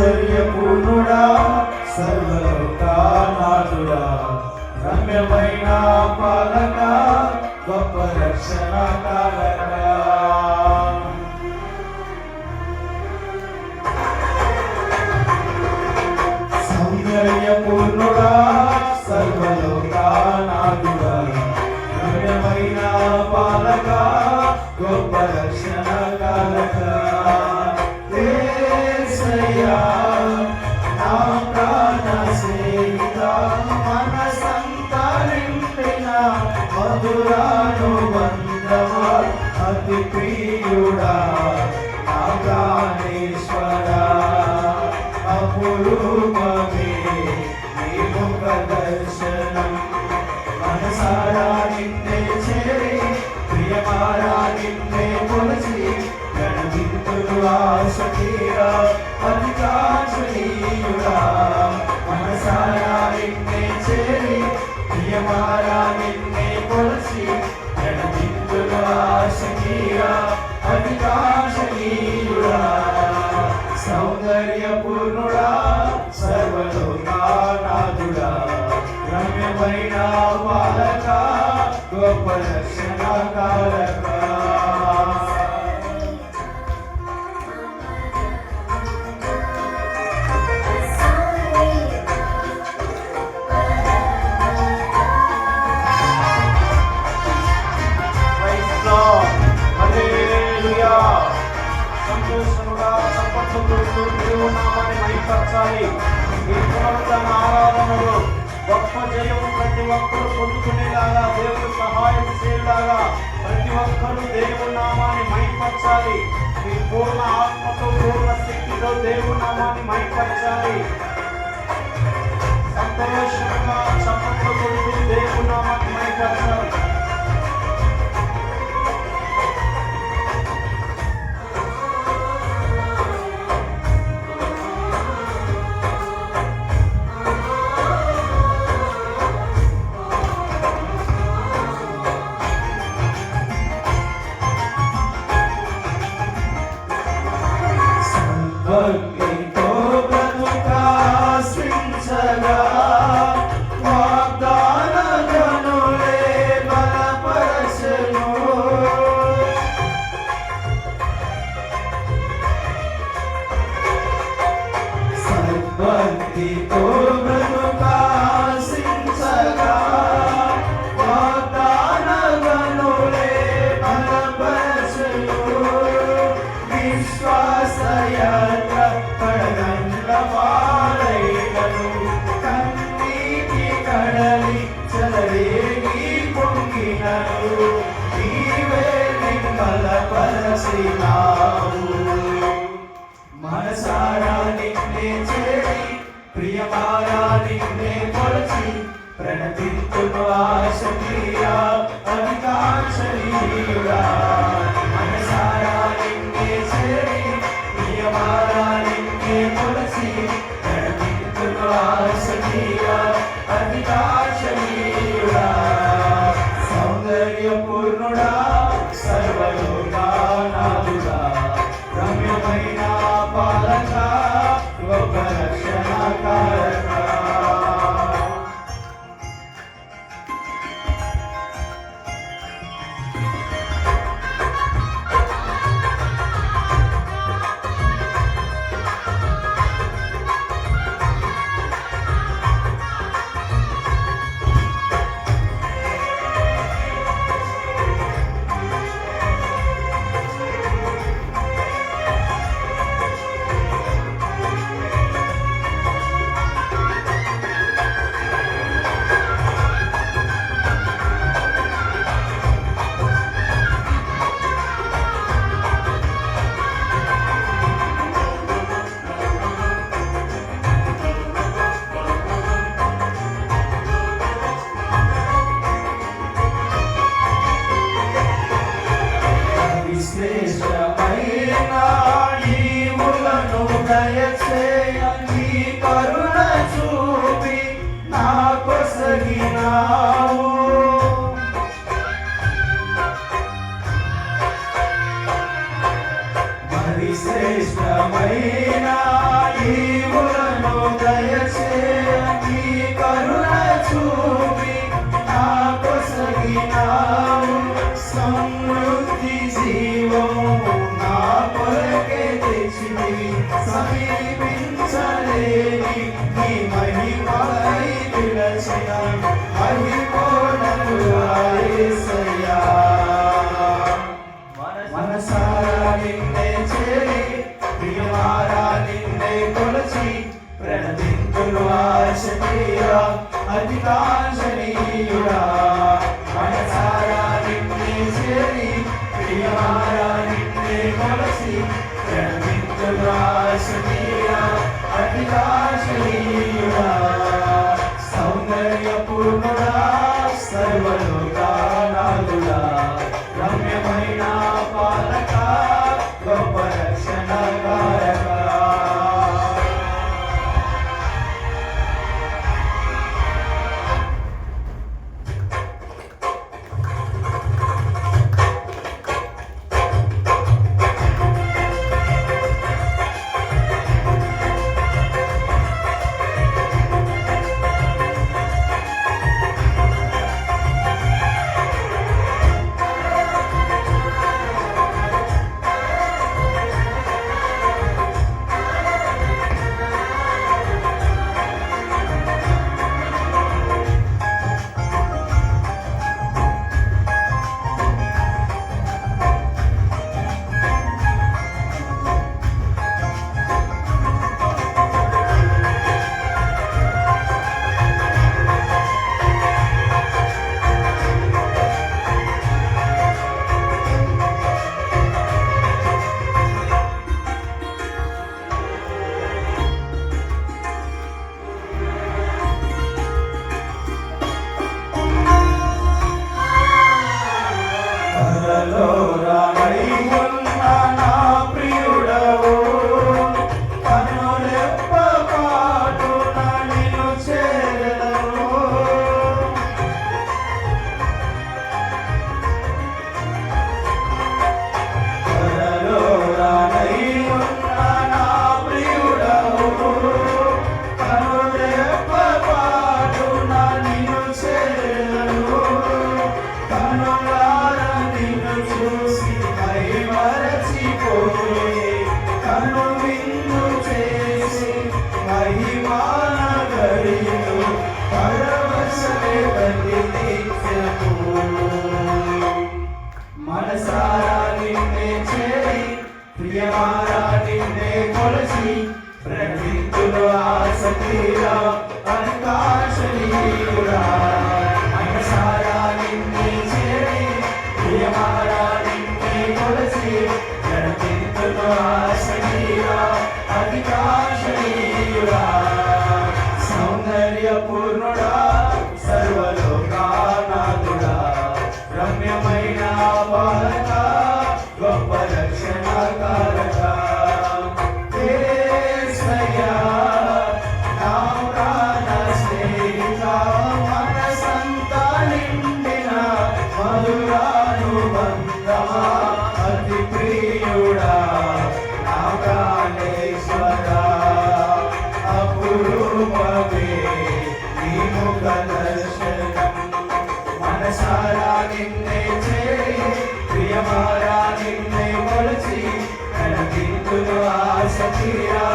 సౌందర్యపూర్ణుడా సర్వలోకానాథుడా రమ్యమైన పాలక గొప్ప రక్షణ కారక సౌందర్యపూర్ణుడా సర్వలోకానాథుడా రమ్యమైన పాలక గొప్ప రక్షణ కారక యేసయ్యా నా ప్రాణ స్నేహిత మనసంతా నిండిన మధురానుబంధమా అతి ప్రియుడా నా ప్రాణేశ్వరా అపురూపమే నీ ముఖ దర్శనం మనసారా నిన్నే చేరి ప్రియమారా నిన్నే కొలచి గణవింతులు ఆశకీరా అధికాశనీయుడా మనసారా నిన్నే చేరి ప్రియమారా నిన్నే కొలచి గణవింతులు ఆశకీరా అధికాశనీయుడా సౌందర్యపూర్ణుడా సర్వలోకానాథుడా రమ్యమైన పాలక గొప్ప రక్షణ కారక సంతోషముగా సంపత్తులతో దేవుని నామాన్ని మహిమపరచాలి. ఈ పునరుద్ధరణ ఆరాధనలో గొప్ప జయము ప్రతి ఒక్కరూ పొందుకునేలాగా దేవుడు సహాయం చేయలాగా ప్రతి ఒక్కరూ దేవుని నామాన్ని మహిమపరచాలి. ఈ పూర్ణ ఆత్మతో పూర్ణ శక్తితో దేవుని నామాన్ని మహిమపరచాలి. సంతోషంగా సంపత్తులతో దేవుని నామాన్ని మహిమపరచాలి. భక్తితో బ్రతుకాశించగా వాగ్దాన గనులే బలపరచెను. సద్భక్తితో బ్రతుకాశించగా వాగ్దాన గనులే బలపరచెను. విశ్వాసయ పాలైనను కన్నీటి కడలి చెలరేగి పొంగినను నీవే నిమ్మలపరచినావు. మనసారా నిన్నే చేరి ప్రియమారా నిన్నే కొలచి ప్రణతింతును ఆశక్రియా అధికాశనీయుడా మనసారా నిన్నే చేరి ప్రియమారా నిన్నే కొలచి ప్రణతింతును ఆశక్రియా అధికాశనీయుడా సౌందర్యపూర్ణుడా సర్వలోకానాథుడా రమ్యమైన పాలక గొప్ప రక్షణ కారక దయచేయ నీ కరుణ చూపి నా కొసగినావు. మరి శ్రేష్టమైన ఈ సమీపించలేని నీ మహిమై విలసిన మహిమోన్నతుడా యేసయ్యా మనసారా నిన్నే చేరి ప్రియమారా నిన్నే కొలచి ప్రణతింతులు ఆశనీయుడా అధికాంక్షణీయుడా మనసారా నిన్నే చేరి ప్రియమారా నిన్నే కొలచి ప్రణతింతులు ఆశనీయుడా అధికాంక్షణీయుడా సౌందర్యపూర్ణుడా సర్వలోకానాథుడా రమ్యమైన పాలక గొప్ప రక్షణకారక మనసారా నిన్నే చేరి ప్రియమారా నిన్నే కొలసి ప్రతితులు ఆసక్తిరా అధికాంక్షణీయుడా మనసారా నిన్నే చేరి ప్రియమారా నిన్నే కొలసి ప్రతితులు ఆసక్తిరా అధికాంక్షణీయుడా సౌందర్యపూర్ణుడా సర్వలోకానాథుడా రమ్యమైన పాలక గొప్ప రక్షణకారక యేసయ్యా నా ప్రాణ స్నేహిత మనసంతా నిండిన మధురానుబంధమా అతి ప్రియుడా నా ప్రాణేశ్వరా అపురూపమే నీ ముఖ దర్శనం మనసారా నిన్నే చేరి ప్రియమారా నిన్నే కొలచి ప్రణతింతులు ఆశ తీరా